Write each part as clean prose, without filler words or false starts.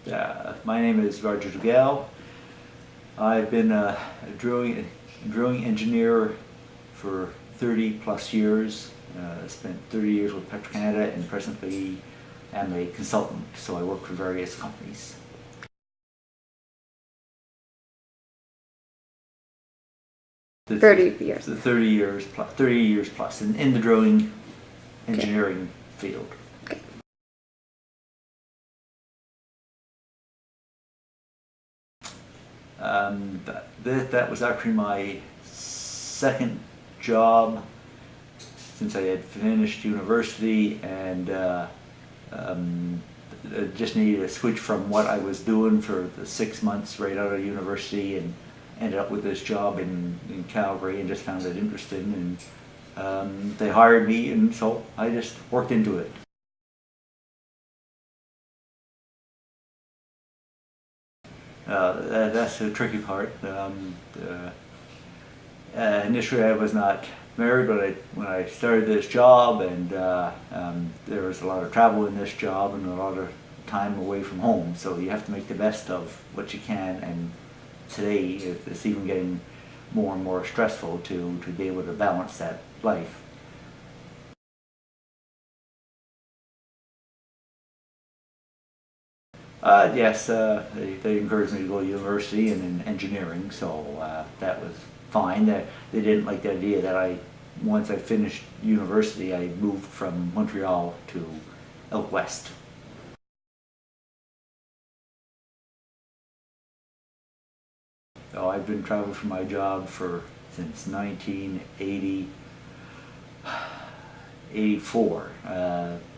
My name is Roger Dugal. I've been a drilling engineer for 30 plus years. Spent 30 years with Petro-Canada and presently am a consultant, so I work for various companies. The 30 years. 30 years plus in the drilling engineering field. Okay. That was actually my second job since I had finished university, and I just needed a switch from what I was doing for the 6 months right out of university, and ended up with this job in Calgary and just found it interesting, and they hired me, and so I just worked into it. That's the tricky part. Initially I was not married, but when I started this job, and there was a lot of travel in this job and a lot of time away from home, so you have to make the best of what you can, and today it's even getting more and more stressful to be able to balance that life. Yes, they encouraged me to go to university and in engineering, so that was fine. They didn't like the idea that once I finished university, I moved from Montreal to out west. So I've been traveling for my job since 1984,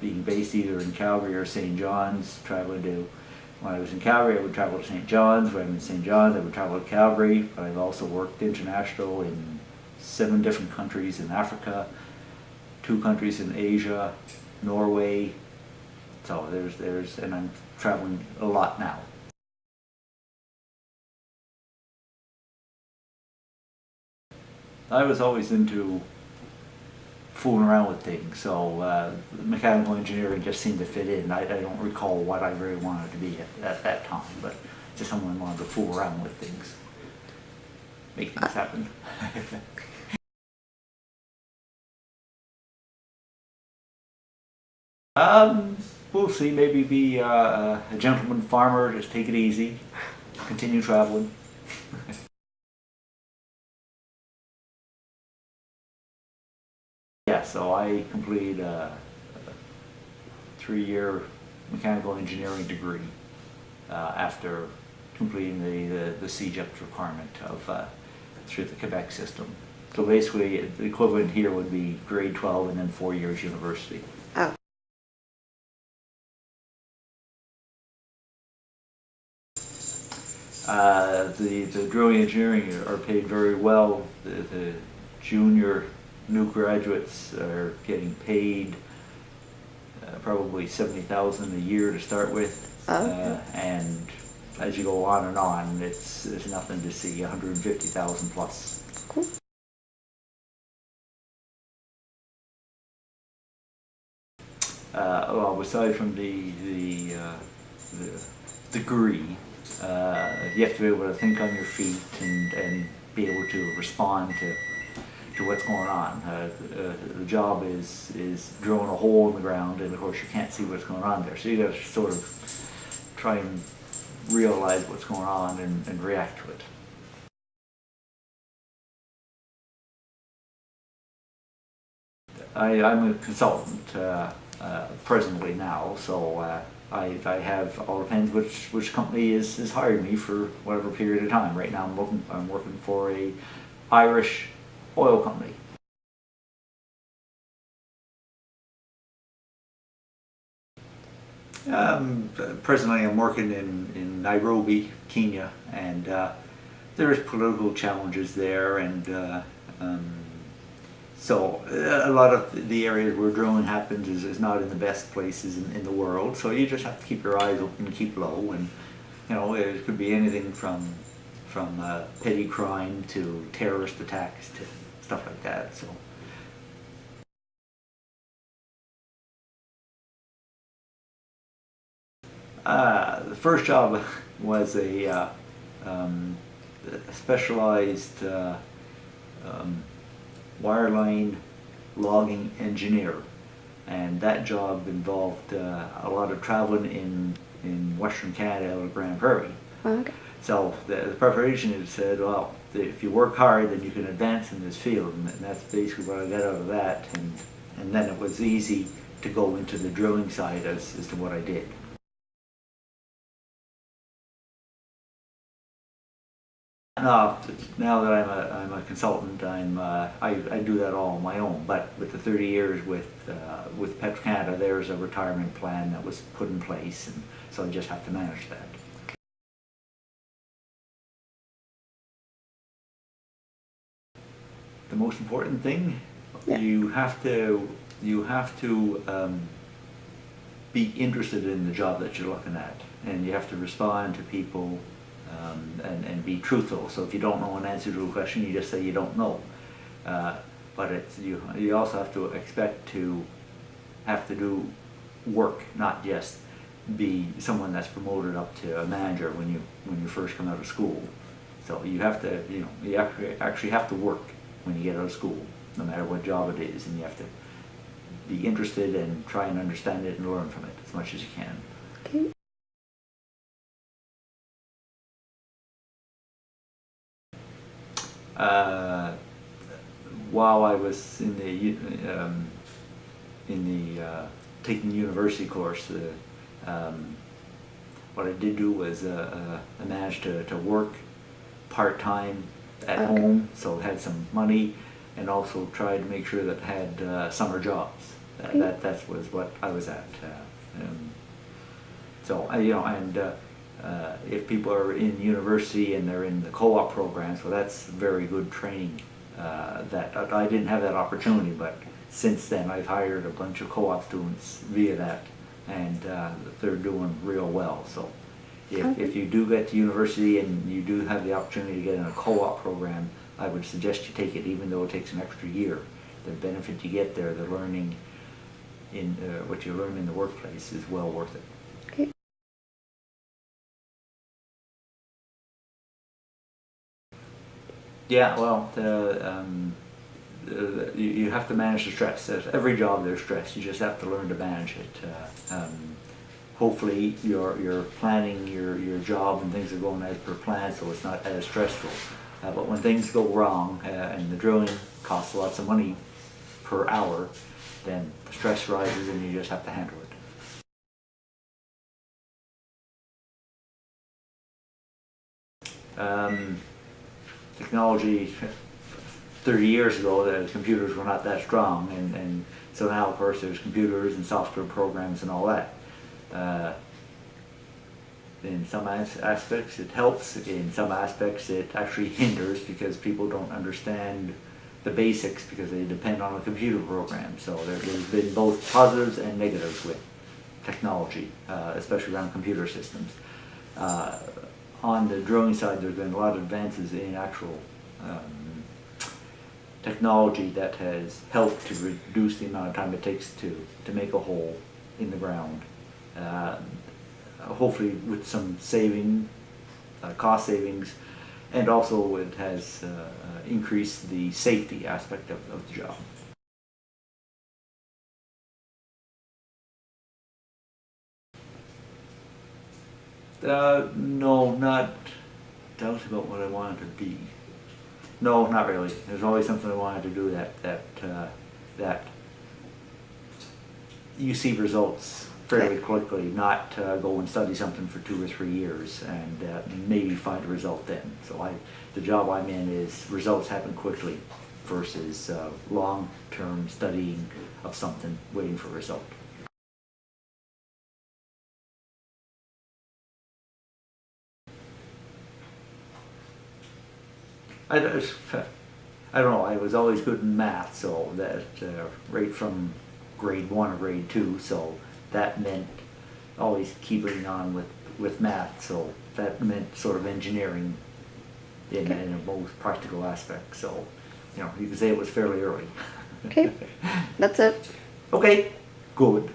being based either in Calgary or St. John's, when I was in Calgary, I would travel to St. John's. When I'm in St. John's, I would travel to Calgary. But I've also worked international in 7 different countries in Africa, 2 countries in Asia, Norway. So and I'm traveling a lot now. I was always into fooling around with things, so mechanical engineering just seemed to fit in. I don't recall what I really wanted to be at that time, but just someone wanted to fool around with things, make things happen. We'll see. Maybe be a gentleman farmer, just take it easy, continue traveling. Yeah, so I completed a 3-year mechanical engineering degree after completing the CEGEP requirement through the Quebec system. So basically, the equivalent here would be grade 12 and then 4 years university. Oh. The drilling engineering are paid very well. The junior new graduates are getting paid probably $70,000 a year to start with, and as you go on, it's nothing to see 150,000 plus. Cool. Well, aside from the degree, you have to be able to think on your feet and be able to respond to what's going on. The job is drilling a hole in the ground, and of course you can't see what's going on there, so you got to sort of try and realize what's going on and react to it. I'm a consultant presently now, so I have, all depends which company is hiring me for whatever period of time. Right now I'm working for a Irish oil company. Presently I'm working in Nairobi, Kenya, and there's political challenges there, and so a lot of the areas where drilling happens is not in the best places in the world, so you just have to keep your eyes open and keep low, and it could be anything from petty crime to terrorist attacks to stuff like that. So The first job was a specialized wireline logging engineer, and that job involved a lot of traveling in Western Canada out of Grand Prairie. Oh, okay. So the preparation had said, well, if you work hard, then you can advance in this field, and that's basically what I got out of that. And then it was easy to go into the drilling side as to what I did. Now that I'm a consultant, I do that all on my own. But with the 30 years with Petro-Canada, there's a retirement plan that was put in place, and so I just have to manage that. The most important thing, Yeah. you have to be interested in the job that you're looking at, and you have to respond to people and be truthful. So if you don't know an answer to a question, you just say you don't know. But you also have to expect to have to do work, not just be someone that's promoted up to a manager when you first come out of school. So you have to, you actually have to work when you get out of school, no matter what job it is, and you have to be interested and try and understand it and learn from it as much as you can. Okay. While I was in the taking the university course, what I did do was I managed to work part-time at home, so had some money, and also tried to make sure that I had summer jobs. That was what I was at. So if people are in university and they're in the co-op programs, well, that's very good training. That I didn't have that opportunity, but since then I've hired a bunch of co-op students via that, and they're doing real well. So if you do get to university and you do have the opportunity to get in a co-op program, I would suggest you take it, even though it takes an extra year. The benefit you get there, the learning in what you learn in the workplace, is well worth it. Okay. Yeah, well, you have to manage the stress. Every job there's stress. You just have to learn to manage it. Hopefully you're planning your job and things are going as per plan, so it's not as stressful. But when things go wrong and the drilling costs lots of money per hour, then the stress rises and you just have to handle it. Technology, 30 years ago, the computers were not that strong, and so now, of course, there's computers and software programs and all that. In some aspects it helps, in some aspects it actually hinders, because people don't understand the basics because they depend on a computer program. So there's been both positives and negatives with technology, especially around computer systems. On the drilling side, there's been a lot of advances in actual technology that has helped to reduce the amount of time it takes to make a hole in the ground. Hopefully with some cost savings, and also it has increased the safety aspect of the job. No, not doubt about what I wanted to be. No, not really. There's always something I wanted to do that you see results fairly quickly, not go and study something for 2 or 3 years and maybe find a result then. So the job I'm in is results happen quickly versus long-term studying of something, waiting for a result. I don't know, I was always good in math, so that right from grade 1 or grade 2, so that meant always keeping on with math, so that meant sort of engineering in a most practical aspect. So, you could say it was fairly early. Okay, that's it. Okay, good.